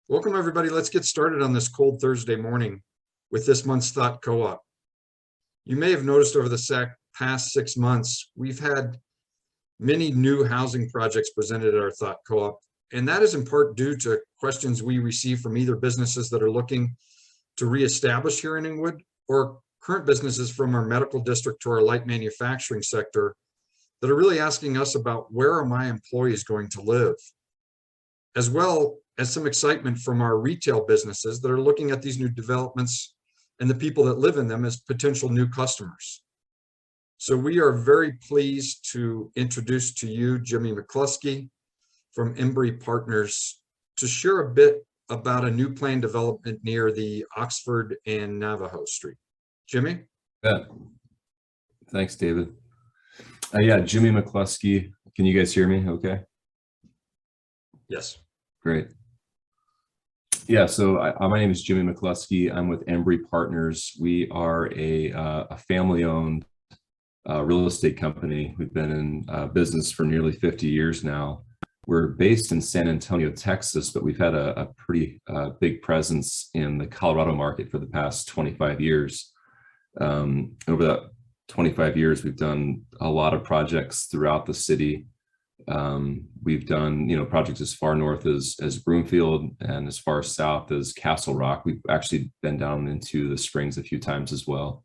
Welcome, everybody. Let's get started on this cold Thursday morning with this month's Thought Co-op. You may have noticed over the past 6 months, we've had many new housing projects presented at our Thought Co-op, and that is in part due to questions we receive from either businesses that are looking to reestablish here in Englewood or current businesses from our medical district to our light manufacturing sector that are really asking us about where are my employees going to live, as well as some excitement from our retail businesses that are looking at these new developments and the people that live in them as potential new customers. So we are very pleased to introduce to you Jimmy McCluskey from Embrey Partners to share a bit about a new planned development near the Oxford and Navajo Street. Jimmy? Yeah. Thanks, David. Yeah, Jimmy McCluskey. Can you guys hear me okay? Yes. Great. Yeah, so my name is Jimmy McCluskey. I'm with Embrey Partners. We are a family-owned real estate company. We've been in business for nearly 50 years now. We're based in San Antonio, Texas, but we've had a pretty big presence in the Colorado market for the past 25 years. Over that 25 years, we've done a lot of projects throughout the city. We've done, projects as far north as Broomfield and as far south as Castle Rock. We've actually been down into the Springs a few times as well.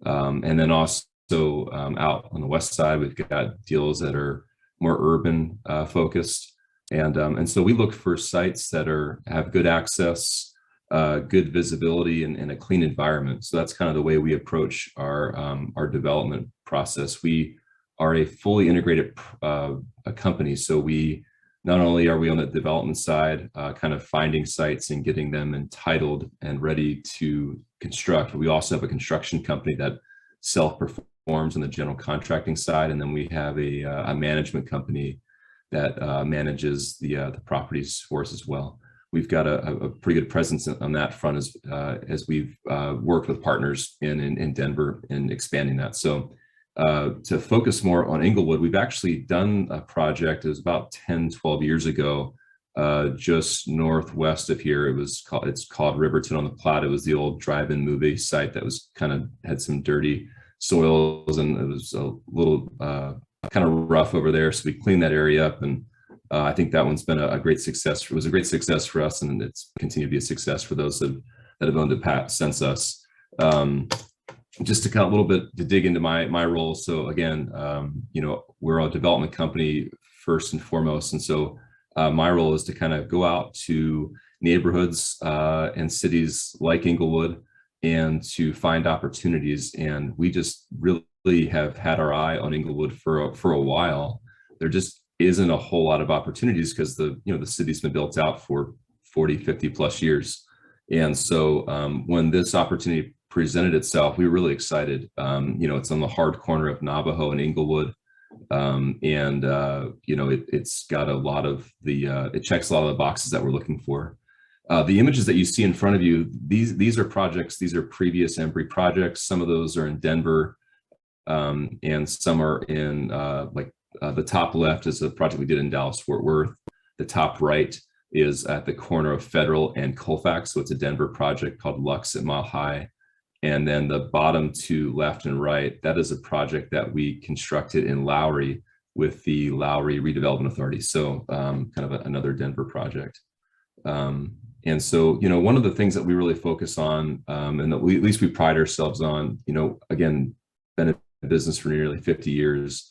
And then also out on the west side, we've got deals that are more urban focused. And so we look for sites that have good access, good visibility, and a clean environment. So that's kind of the way we approach our development process. We are a fully integrated company. So we not only are we on the development side, kind of finding sites and getting them entitled and ready to construct, but we also have a construction company that self-performs on the general contracting side. And then we have a management company that manages the properties for us as well. We've got a pretty good presence on that front as we've worked with partners in Denver and expanding that. So to focus more on Englewood, we've actually done a project. It was about 10, 12 years ago, just northwest of here. It's called Riverton on the Platte. It was the old drive-in movie site that was had some dirty soils, and it was a little kind of rough over there. So we cleaned that area up, and I think that one's been a great success. It was a great success for us, and it's continued to be a success for those that have owned it since us. Just to kind of a little bit to dig into my role. So again, we're a development company first and foremost. And so my role is to kind of go out to neighborhoods and cities like Englewood and to find opportunities. And we just really have had our eye on Englewood for a while. There just isn't a whole lot of opportunities because the city's been built out for 40, 50 plus years. And so when this opportunity presented itself, we were really excited. It's on the hard corner of Navajo and Englewood. It's got a lot of it checks a lot of the boxes that we're looking for. The images that you see in front of you, these are projects, these are previous Embrey projects. Some of those are in Denver, and some are in the top left is a project we did in Dallas, Fort Worth. The top right is at the corner of Federal and Colfax. So it's a Denver project called Lux at Mile High. And then the bottom two, left and right, that is a project that we constructed in Lowry with the Lowry Redevelopment Authority. So kind of another Denver project. And so, one of the things that we really focus on, and that at least we pride ourselves on, again, been in business for nearly 50 years.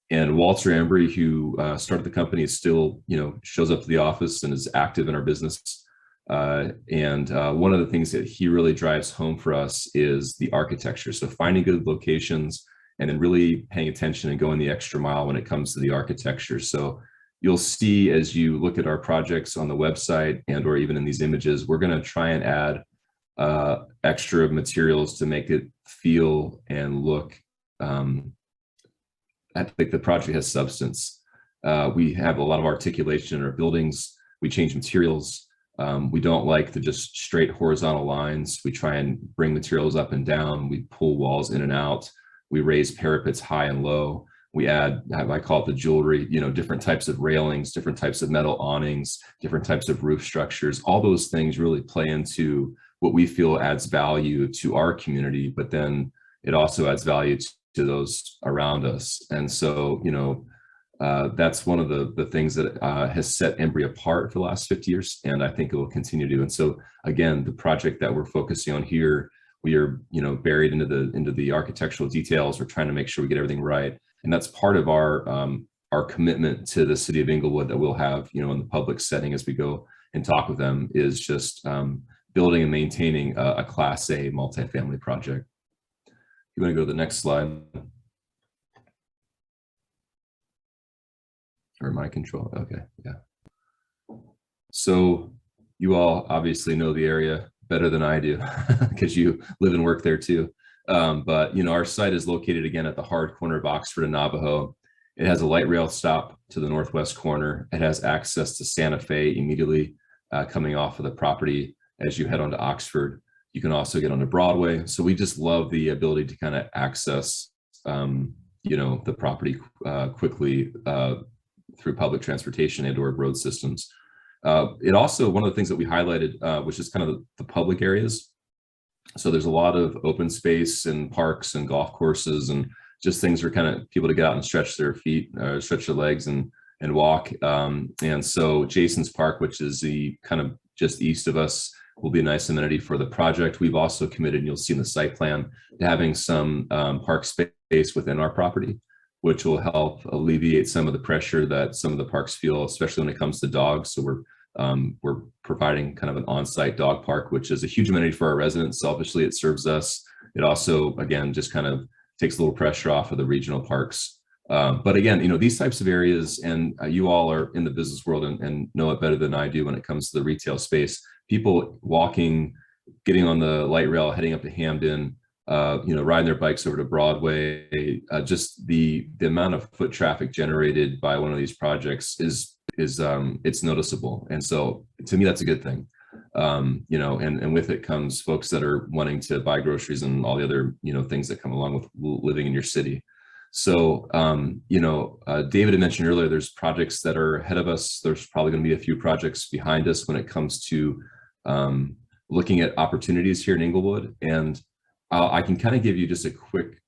And Walter Embrey, who started the company, is still, shows up to the office and is active in our business. And one of the things that he really drives home for us is the architecture. So finding good locations and then really paying attention and going the extra mile when it comes to the architecture. So you'll see as you look at our projects on the website and or even in these images, we're going to try and add extra materials to make it feel and look I think the project has substance. We have a lot of articulation in our buildings. We change materials. We don't like the just straight horizontal lines. We try and bring materials up and down. We pull walls in and out. We raise parapets high and low. We add, I call it the jewelry, different types of railings, different types of metal awnings, different types of roof structures. All those things really play into what we feel adds value to our community, but then it also adds value to those around us. And so, that's one of the things that has set Embrey apart for the last 50 years, and I think it will continue to. And so, again, the project that we're focusing on here, we are, buried into the architectural details. We're trying to make sure we get everything right, and that's part of our commitment to the city of Englewood that we'll have, in the public setting as we go and talk with them, is just building and maintaining a Class A multifamily project. You want to go to the next slide? Or my control? Okay, yeah. So you all obviously know the area better than I do because you live and work there too. But our site is located again at the hard corner of Oxford and Navajo. It has a light rail stop to the northwest corner. It has access to Santa Fe immediately coming off of the property as you head onto Oxford. You can also get onto Broadway. So we just love the ability to kind of access, the property quickly through public transportation and or road systems. It also, one of the things that we highlighted, which is kind of the public areas. So there's a lot of open space and parks and golf courses and just things for kind of people to get out and stretch their feet, stretch their legs and walk. And so Jason's Park, which is the kind of just east of us, will be a nice amenity for the project. We've also committed, and you'll see in the site plan, to having some park space within our property, which will help alleviate some of the pressure that some of the parks feel, especially when it comes to dogs. So we're providing kind of an on-site dog park, which is a huge amenity for our residents. Selfishly, it serves us. It also, again, just kind of takes a little pressure off of the regional parks. But again, these types of areas, and you all are in the business world and know it better than I do when it comes to the retail space. People walking, getting on the light rail, heading up to Hamden, riding their bikes over to Broadway, just the amount of foot traffic generated by one of these projects is it's noticeable. And so to me, that's a good thing. And with it comes folks that are wanting to buy groceries and all the other, things that come along with living in your city. So, David had mentioned earlier, there's projects that are ahead of us. There's probably going to be a few projects behind us when it comes to looking at opportunities here in Englewood. And I can kind of give you just a quick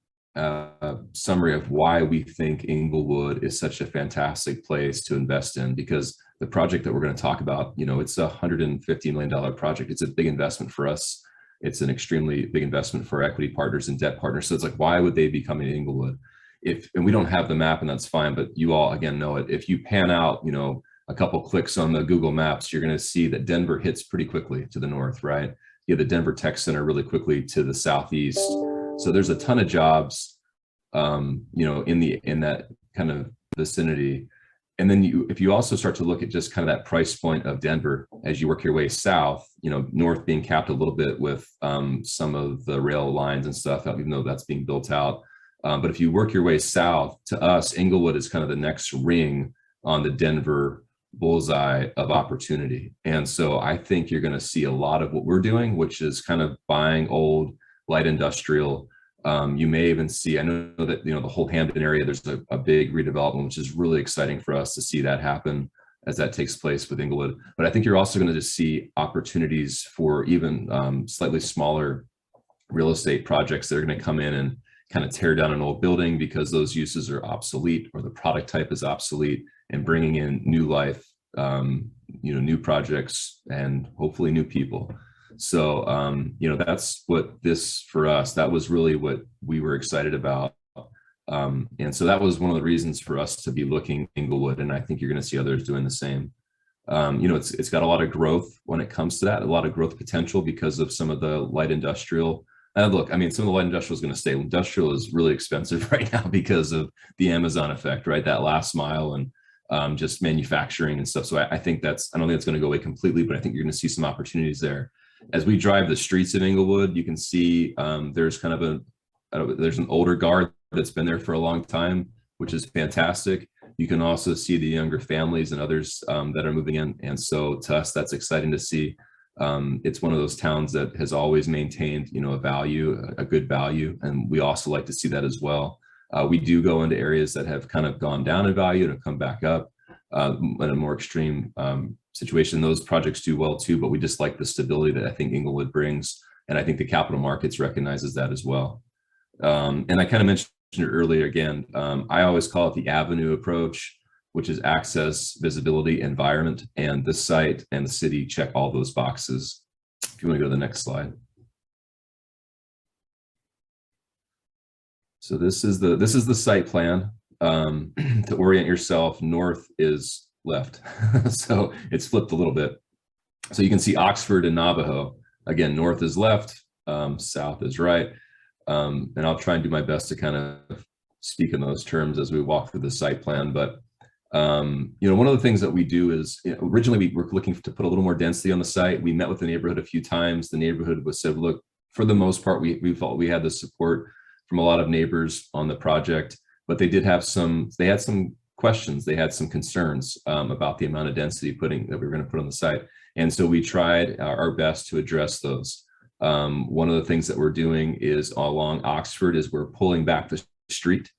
summary of why we think Englewood is such a fantastic place to invest in, because the project that we're going to talk about, it's a $150 million project. It's a big investment for us. It's an extremely big investment for equity partners and debt partners. So it's like, why would they be coming to Englewood? And we don't have the map, and that's fine, but you all, again, know it. If you pan out, a couple clicks on the Google Maps, you're going to see that Denver hits pretty quickly to the north, right? You have the Denver Tech Center really quickly to the southeast. So there's a ton of jobs, in that kind of vicinity. And then if you also start to look at just kind of that price point of Denver as you work your way south, north being capped a little bit with some of the rail lines and stuff, even though that's being built out. But if you work your way south, to us, Englewood is kind of the next ring on the Denver bullseye of opportunity. And so I think you're going to see a lot of what we're doing, which is kind of buying old light industrial. You may even see, I know that, the whole Hamden area, there's a big redevelopment, which is really exciting for us to see that happen as that takes place with Englewood. But I think you're also going to just see opportunities for even slightly smaller real estate projects that are going to come in and kind of tear down an old building because those uses are obsolete or the product type is obsolete, and bringing in new life, new projects and hopefully new people. So, that's what this, for us, that was really what we were excited about. And so that was one of the reasons for us to be looking Englewood. And I think you're going to see others doing the same. It's got a lot of growth when it comes to that, a lot of growth potential because of some of the light industrial. And look, some of the light industrial is going to stay. Industrial is really expensive right now because of the Amazon effect, right? That last mile and just manufacturing and stuff. So I think I don't think it's going to go away completely, but I think you're going to see some opportunities there. As we drive the streets of Englewood, you can see there's kind of there's an older guard that's been there for a long time, which is fantastic. You can also see the younger families and others that are moving in. And so to us, that's exciting to see. It's one of those towns that has always maintained, a value, a good value. And we also like to see that as well. We do go into areas that have kind of gone down in value and have come back up in a more extreme situation. Those projects do well too, but we just like the stability that I think Englewood brings. And I think the capital markets recognizes that as well. And I kind of mentioned it earlier again, I always call it the avenue approach, which is access, visibility, environment, and the site and the city check all those boxes. If you want to go to the next slide. So this is the site plan. To orient yourself, north is left. So it's flipped a little bit. So you can see Oxford and Navajo. Again, north is left, south is right. And I'll try and do my best to kind of speak in those terms as we walk through the site plan. But you know, one of the things that we do is, you know, originally we were looking to put a little more density on the site. We met with the neighborhood a few times. The neighborhood was said, look, for the most part, we felt we had the support from a lot of neighbors on the project, but they had some questions. They had some concerns about the amount of density that we were going to put on the site. And so we tried our best to address those. One of the things that we're doing is along Oxford is we're pulling back the street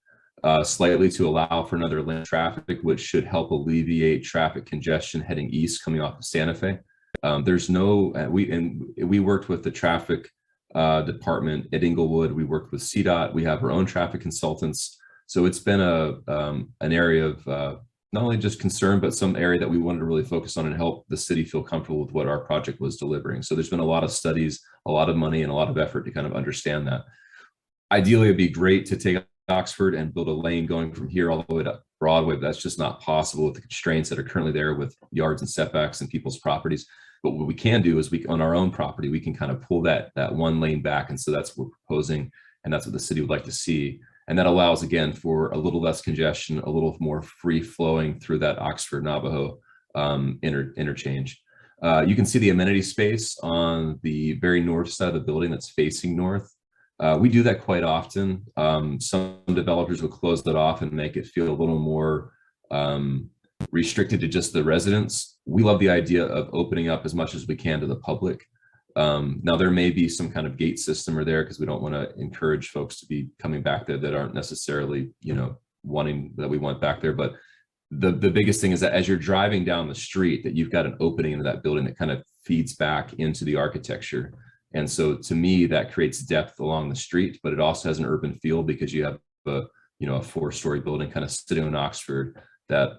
slightly to allow for another lane of traffic, which should help alleviate traffic congestion heading east coming off of Santa Fe. We worked with the traffic department at Englewood. We worked with CDOT. We have our own traffic consultants. So it's been an area of not only just concern, but some area that we wanted to really focus on and help the city feel comfortable with what our project was delivering. So there's been a lot of studies, a lot of money, and a lot of effort to kind of understand that. Ideally, it'd be great to take Oxford and build a lane going from here all the way to Broadway, but that's just not possible with the constraints that are currently there with yards and setbacks and people's properties. But what we can do is on our own property, we can kind of pull that one lane back. And so that's what we're proposing. And that's what the city would like to see. And that allows, again, for a little less congestion, a little more free flowing through that Oxford Navajo interchange. You can see the amenity space on the very north side of the building that's facing north. We do that quite often. Some developers will close that off and make it feel a little more restricted to just the residents. We love the idea of opening up as much as we can to the public. Now there may be some kind of gate system or there because we don't want to encourage folks to be coming back there that aren't necessarily, you know, wanting that we want back there. But the biggest thing is that as you're driving down the street, that you've got an opening into that building that kind of feeds back into the architecture. And so to me, that creates depth along the street, but it also has an urban feel because you have a 4-story building kind of sitting on Oxford that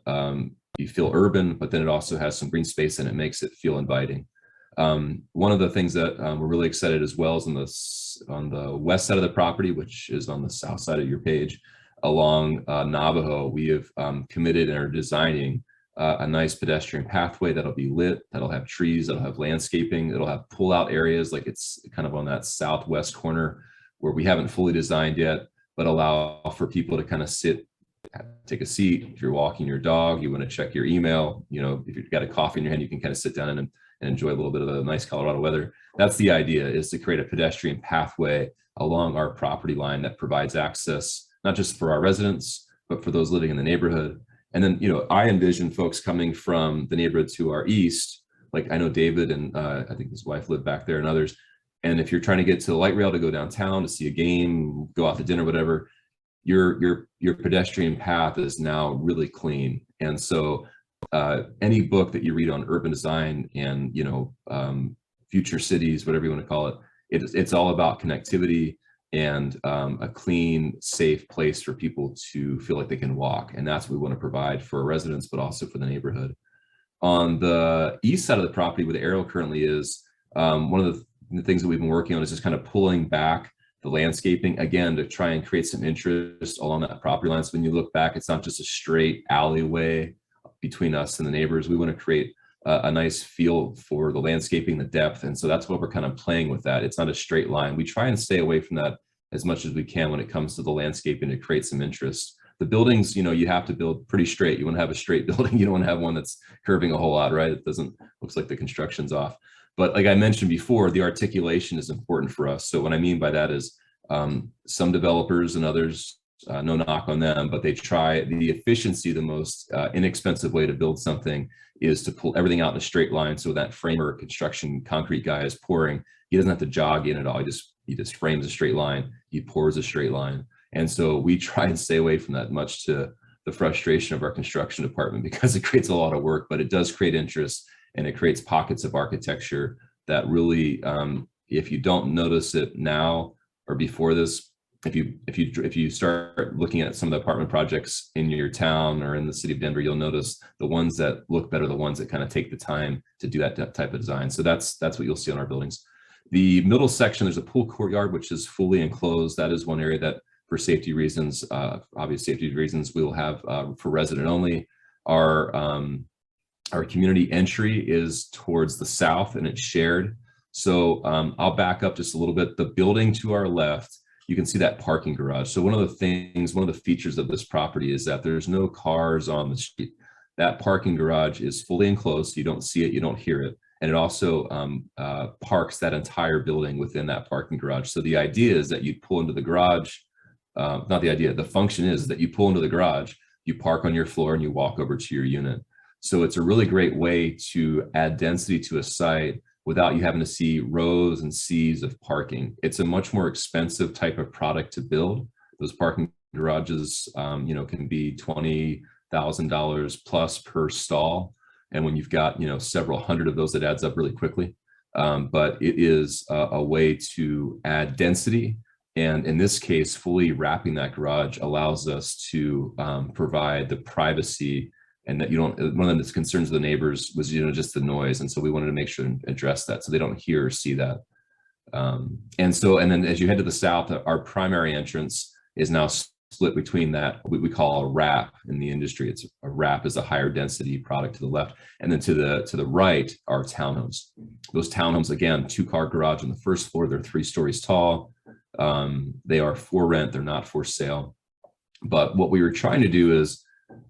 you feel urban, but then it also has some green space and it makes it feel inviting. One of the things that we're really excited as well is on the west side of the property, which is on the south side of your page, along Navajo, we have committed and are designing a nice pedestrian pathway that'll be lit, that'll have trees, that'll have landscaping, it'll have pull-out areas, like it's kind of on that southwest corner where we haven't fully designed yet, but allow for people to kind of sit, take a seat. If you're walking your dog, you want to check your email, you know, if you've got a coffee in your hand, you can kind of sit down and enjoy a little bit of the nice Colorado weather. That's the idea, is to create a pedestrian pathway along our property line that provides access, not just for our residents, but for those living in the neighborhood. And then, you know, I envision folks coming from the neighborhood to our east, like I know David and I think his wife lived back there and others. And if you're trying to get to the light rail to go downtown to see a game, go out to dinner, whatever, your pedestrian path is now really clean. And so any book that you read on urban design and, you know, future cities, whatever you want to call it, it's all about connectivity and a clean, safe place for people to feel like they can walk. And that's what we want to provide for residents, but also for the neighborhood. On the east side of the property where the arrow currently is, one of the things that we've been working on is just kind of pulling back the landscaping, again, to try and create some interest along that property line. So when you look back, it's not just a straight alleyway between us and the neighbors. We want to create a nice feel for the landscaping, the depth. And so that's what we're kind of playing with that. It's not a straight line. We try and stay away from that as much as we can when it comes to the landscaping to create some interest. The buildings, you know, you have to build pretty straight. You want to have a straight building. You don't want to have one that's curving a whole lot, right? It looks like the construction's off. But like I mentioned before, the articulation is important for us. So what I mean by that is some developers and others, no knock on them, but they try the efficiency, the most inexpensive way to build something is to pull everything out in a straight line. So that framer construction concrete guy is pouring, he doesn't have to jog in at all. He just frames a straight line. He pours a straight line. And so we try and stay away from that, much to the frustration of our construction department, because it creates a lot of work, but it does create interest, and it creates pockets of architecture that really, if you don't notice it now or before this, if you start looking at some of the apartment projects in your town or in the city of Denver, you'll notice the ones that look better, the ones that kind of take the time to do that type of design. So that's what you'll see on our buildings. The middle section, there's a pool courtyard, which is fully enclosed. That is one area that, for safety reasons, obvious safety reasons, we will have for resident only. Our community entry is towards the south, and it's shared. So I'll back up just a little bit. The building to our left, you can see that parking garage. So one of the features of this property is that there's no cars on the street. That parking garage is fully enclosed. You don't see it, you don't hear it. And it also parks that entire building within that parking garage. So the idea is that you pull into the garage, not the idea, the function is that you pull into the garage, you park on your floor, and you walk over to your unit. So it's a really great way to add density to a site without you having to see rows and seas of parking. It's a much more expensive type of product to build. Those parking garages, can be $20,000 plus per stall. And when you've got, several hundred of those, it adds up really quickly. But it is a way to add density. And in this case, fully wrapping that garage allows us to provide the privacy, and that one of the concerns of the neighbors was, just the noise. And so we wanted to make sure and address that so they don't hear or see that. And then as you head to the south, our primary entrance is now split between that, what we call a wrap in the industry. It's a wrap is a higher density product to the left. And then to the right are townhomes. Those townhomes, again, 2-car garage on the first floor. They're 3 stories tall. They are for rent. They're not for sale. But what we were trying to do is,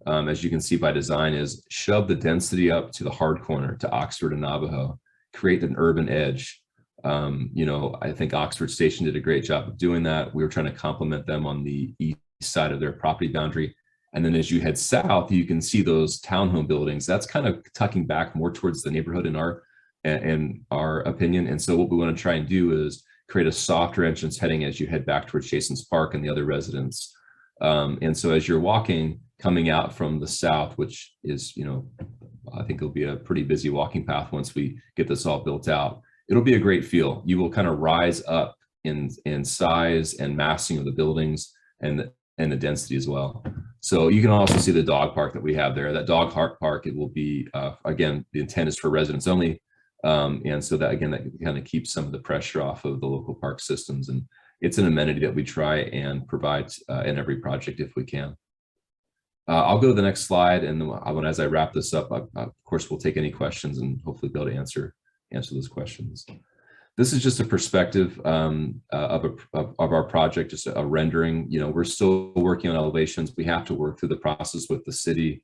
as you can see by design, is shove the density up to the hard corner, to Oxford and Navajo, create an urban edge. I think Oxford Station did a great job of doing that. We were trying to complement them on the east side of their property boundary. And then as you head south, you can see those townhome buildings. That's kind of tucking back more towards the neighborhood in our opinion. And so what we want to try and do is create a softer entrance heading as you head back towards Jason's Park and the other residents. And so as you're walking, coming out from the south, which is, I think it'll be a pretty busy walking path once we get this all built out. It'll be a great feel. You will kind of rise up in size and massing of the buildings and the density as well. So you can also see the dog park that we have there. That dog park, it will be, again, the intent is for residents only. And so that, again, that kind of keeps some of the pressure off of the local park systems. And it's an amenity that we try and provide in every project if we can. I'll go to the next slide, and as I wrap this up, of course, we'll take any questions and hopefully be able to answer those questions. This is just a perspective of our project, just a rendering. We're still working on elevations. We have to work through the process with the city,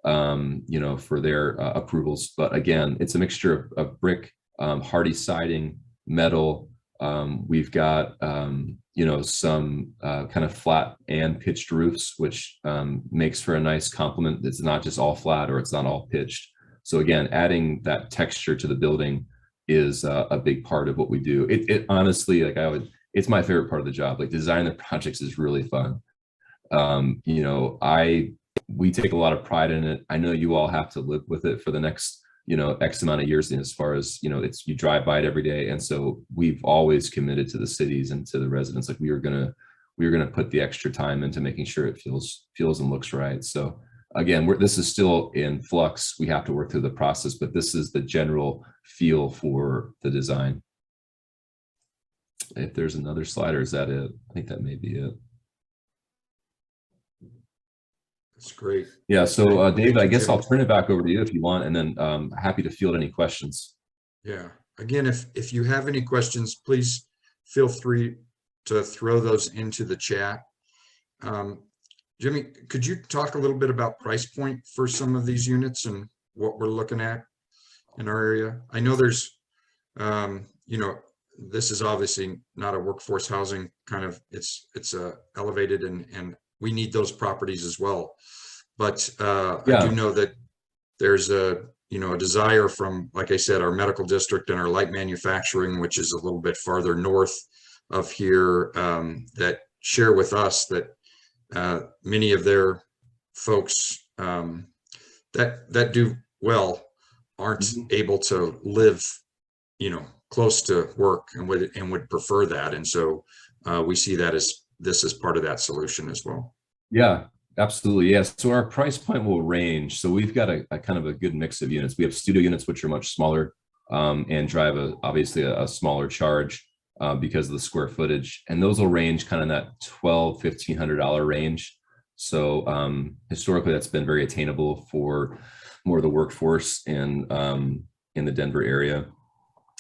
for their approvals. But again, it's a mixture of brick, hardy siding, metal. We've got some kind of flat and pitched roofs, which makes for a nice complement. It's not just all flat, or it's not all pitched. So again, adding that texture to the building is a big part of what we do. It honestly, it's my favorite part of the job. Like, designing the projects is really fun. We take a lot of pride in it. I know you all have to live with it for the next, X amount of years. And as far as, you drive by it every day. And so we've always committed to the cities and to the residents. Like, we were going to put the extra time into making sure it feels and looks right. So again, this is still in flux. We have to work through the process, but this is the general feel for the design. If there's another slide, or is that it? I think that may be it. That's great. Yeah. So David, I guess I'll turn it back over to you if you want, and then happy to field any questions. Yeah. Again, if you have any questions, please feel free to throw those into the chat. Jimmy, could you talk a little bit about price point for some of these units and what we're looking at in our area? I know there's, this is obviously not a workforce housing kind of, it's elevated, and we need those properties as well. But yeah. I do know that there's a desire from, like I said, our medical district and our light manufacturing, which is a little bit farther north of here, that share with us that many of their folks that do well aren't able to live, close to work and would prefer that. And so we see that this is part of that solution as well. Yeah, absolutely. Yes. So our price point will range. So we've got a kind of a good mix of units. We have studio units, which are much smaller and drive obviously a smaller charge because of the square footage. And those will range kind of in that $1,200-$1,500 range. So historically, that's been very attainable for more of the workforce in the Denver area.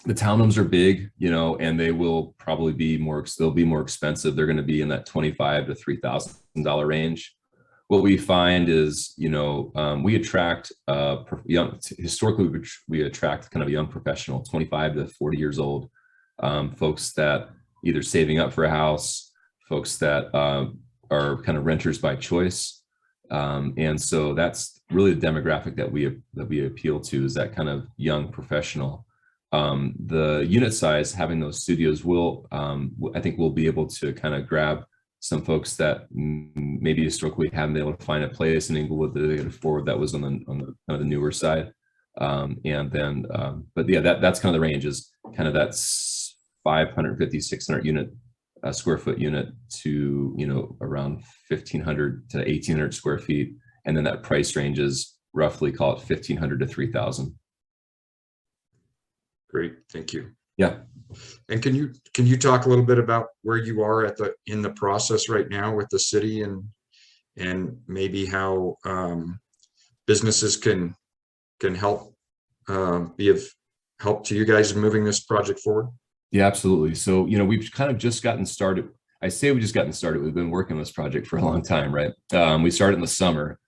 The townhomes are big, and they will probably be they'll be more expensive. They're going to be in that $2,500 to $3,000 range. What we find is, we attract historically, we attract kind of a young professional, 25 to 40 years old, folks that either saving up for a house, folks that are kind of renters by choice. And so that's really the demographic that we appeal to, is that kind of young professional. The unit size, having those studios will, I think we'll be able to kind of grab some folks that maybe historically haven't been able to find a place in Englewood that they could afford, that was on the kind of the newer side. And then, but yeah, that's kind of the range, is kind of that 550, 600 unit square foot unit to, around 1,500 to 1,800 square feet. And then that price range is roughly, call it 1,500 to 3,000. Great, thank you. Yeah. And can you talk a little bit about where you are in the process right now with the city, and maybe how businesses can help be of help to you guys in moving this project forward? Yeah, absolutely. So, we've kind of just gotten started. I say we've just gotten started. We've been working on this project for a long time, right? We started in the summer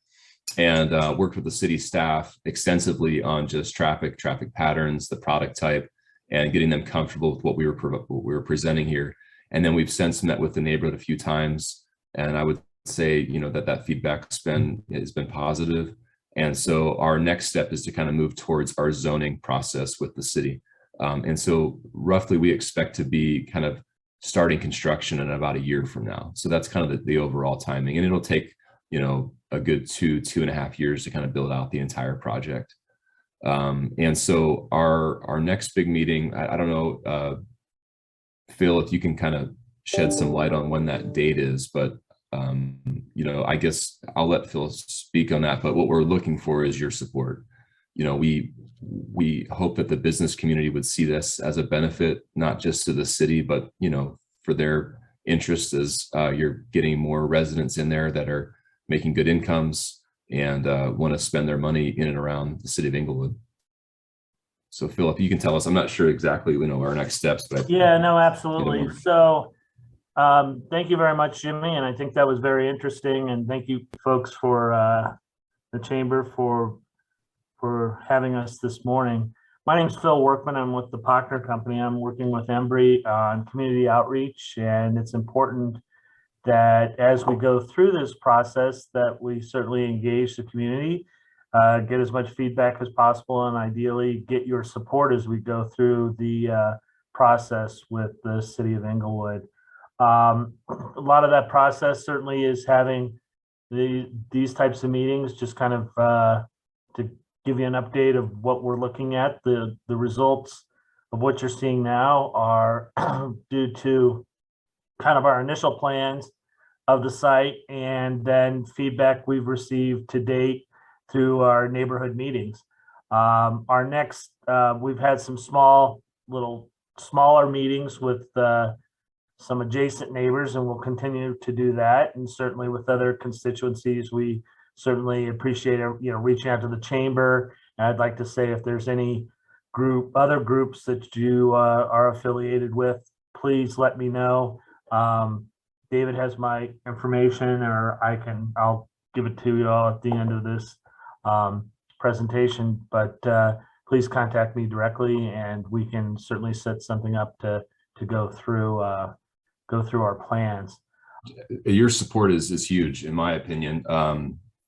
and worked with the city staff extensively on just traffic patterns, the product type, and getting them comfortable with what we were presenting here. And then we've since met with the neighborhood a few times, and I would say, that feedback has been positive. And so our next step is to kind of move towards our zoning process with the city. And so roughly we expect to be kind of starting construction in about a year from now. So that's kind of the overall timing, and it'll take, a good 2.5 years to kind of build out the entire project. And so our next big meeting, I don't know, Phil, if you can kind of shed some light on when that date is, but I guess I'll let Phil speak on that. But what we're looking for is your support. We hope that the business community would see this as a benefit, not just to the city, but for their interest, as you're getting more residents in there that are making good incomes and want to spend their money in and around the city of Englewood. So Phil, if you can tell us, I'm not sure exactly, our next steps, but yeah, no, absolutely. So thank you very much, Jimmy. And I think that was very interesting. And thank you folks for the chamber for having us this morning. My name's Phil Workman. I'm with the Partner Company. I'm working with Embrey on community outreach, and it's important that as we go through this process, that we certainly engage the community, get as much feedback as possible, and ideally get your support as we go through the process with the city of Englewood. A lot of that process certainly is having these types of meetings, just kind of to give you an update of what we're looking at. The results of what you're seeing now are due to kind of our initial plans of the site, and then feedback we've received to date through our neighborhood meetings. Our next, we've had some smaller meetings with some adjacent neighbors, and we'll continue to do that. And certainly with other constituencies, we certainly appreciate reaching out to the chamber. And I'd like to say, if there's any other groups that you are affiliated with, please let me know. David has my information, or I'll give it to you all at the end of this presentation, but please contact me directly, and we can certainly set something up to go through our plans. Your support is huge, in my opinion.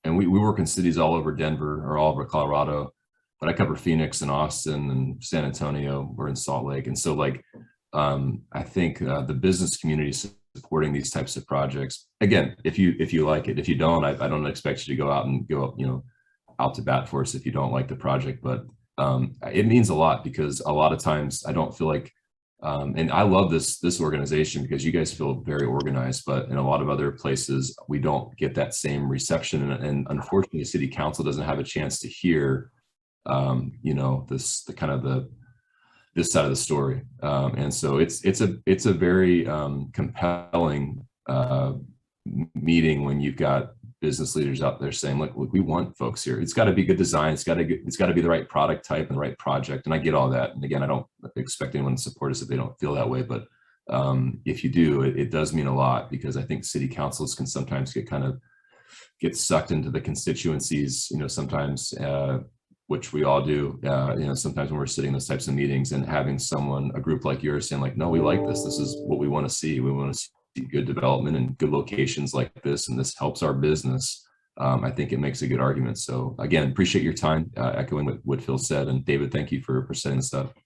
And we work in cities all over Denver or all over Colorado, but I cover Phoenix and Austin and San Antonio. We're in Salt Lake. And so I think the business community supporting these types of projects. Again, if you like it. If you don't, I don't expect you to go out and go, you know, out to bat for us if you don't like the project. But it means a lot, because a lot of times I don't feel like, and I love this organization because you guys feel very organized, but in a lot of other places we don't get that same reception, and unfortunately, City Council doesn't have a chance to hear, you know, this side of the story, and so it's a very compelling meeting when you've got business leaders out there saying, look, we want folks here. It's got to be good design. It's got to be the right product type and the right project. And I get all that. And again, I don't expect anyone to support us if they don't feel that way. But if you do, it does mean a lot, because I think city councils can sometimes get sucked into the constituencies, you know, sometimes, which we all do, you know, sometimes when we're sitting in those types of meetings, and having a group like yours saying like, no, we like this. This is what we want to see. We want to see good development and good locations like this, and this helps our business. I think it makes a good argument. So again, appreciate your time, echoing what Phil said. And David, thank you for setting this up.